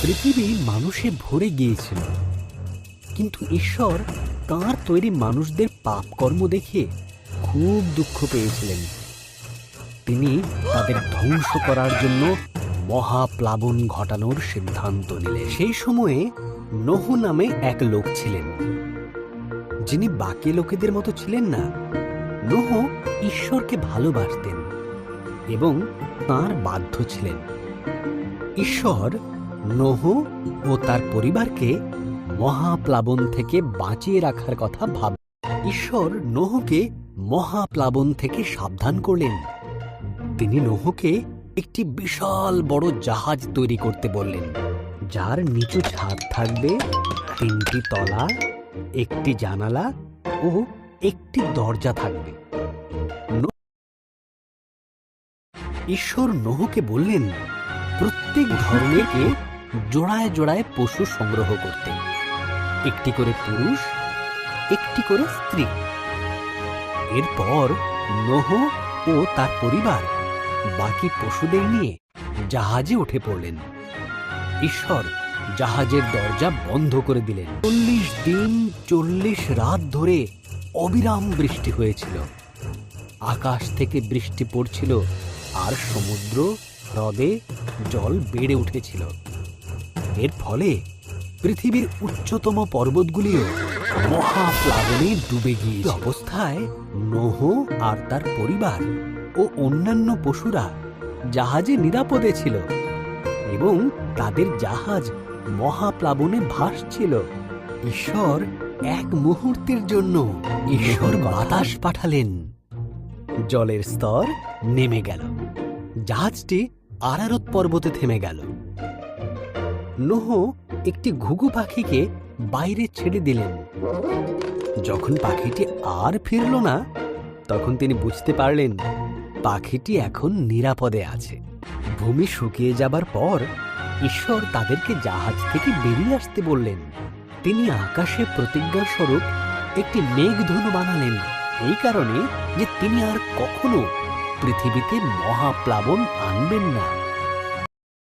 পৃথিবী মানুষে ভরে গিয়েছিল, কিন্তু ঈশ্বর তাঁর তৈরি মানুষদের পাপকর্ম দেখে খুব দুঃখ পেয়েছিলেন। তিনি তাদের ধ্বংস করার জন্য মহাপ্লাবন ঘটানোর সিদ্ধান্ত নিলেন। সেই সময়ে নোহ নামে এক লোক ছিলেন, যিনি বাকি লোকেদের মতো ছিলেন না। নোহ ঈশ্বরকে ভালোবাসতেন এবং তাঁর বাধ্য ছিলেন। ঈশ্বর নোহ ও তার পরিবারকে মহাপ্লাবন থেকে বাঁচিয়ে রাখার কথা ভাব। ঈশ্বর নোহকে মহাপ্লাবন থেকে সাবধান করলেন। তিনি নোহকে একটি বিশাল বড় জাহাজ তৈরি করতে বললেন, যার নিচু ছাদ থাকবে, 3টি তলা, 1টি জানালা ও 1টি দরজা থাকবে। ঈশ্বর নোহকে বললেন প্রত্যেক ধর্মকে জোড়ায় জোড়ায় পশু সংগ্রহ করতে, 1টি করে পুরুষ, 1টি করে স্ত্রী। এরপর নোহ ও তার পরিবার বাকি পশুদের নিয়ে জাহাজে উঠে পড়লেন। ঈশ্বর জাহাজের দরজা বন্ধ করে দিলেন। 40 দিন 40 রাত ধরে অবিরাম বৃষ্টি হয়েছিল। আকাশ থেকে বৃষ্টি পড়ছিল আর সমুদ্র হ্রদে জল বেড়ে উঠেছিল। এর ফলে পৃথিবীর উচ্চতম পর্বতগুলিও মহাপ্লাবনে ডুবে গিয়েছিল। অবস্থায় নোহ আর তার পরিবার ও অন্যান্য পশুরা জাহাজে নিরাপদে ছিল এবং তাদের জাহাজ মহাপ্লাবনে ভাসছিল। ঈশ্বর এক মুহূর্তের জন্য বাতাস পাঠালেন, জলের স্তর নেমে গেল, জাহাজটি আরারত পর্বতে থেমে গেল। নোহ একটি ঘুঘু পাখিকে বাইরে ছেড়ে দিলেন। যখন পাখিটি আর ফিরল না, তখন তিনি বুঝতে পারলেন পাখিটি এখন নিরাপদে আছে। ভূমি শুকিয়ে যাবার পর ঈশ্বর তাদেরকে জাহাজ থেকে বেরিয়ে আসতে বললেন। তিনি আকাশে প্রতিজ্ঞা স্বরূপ একটি মেঘধনু বানালেন, এই কারণে যে তিনি আর কখনো পৃথিবীতে মহাপ্লাবন আনবেন না।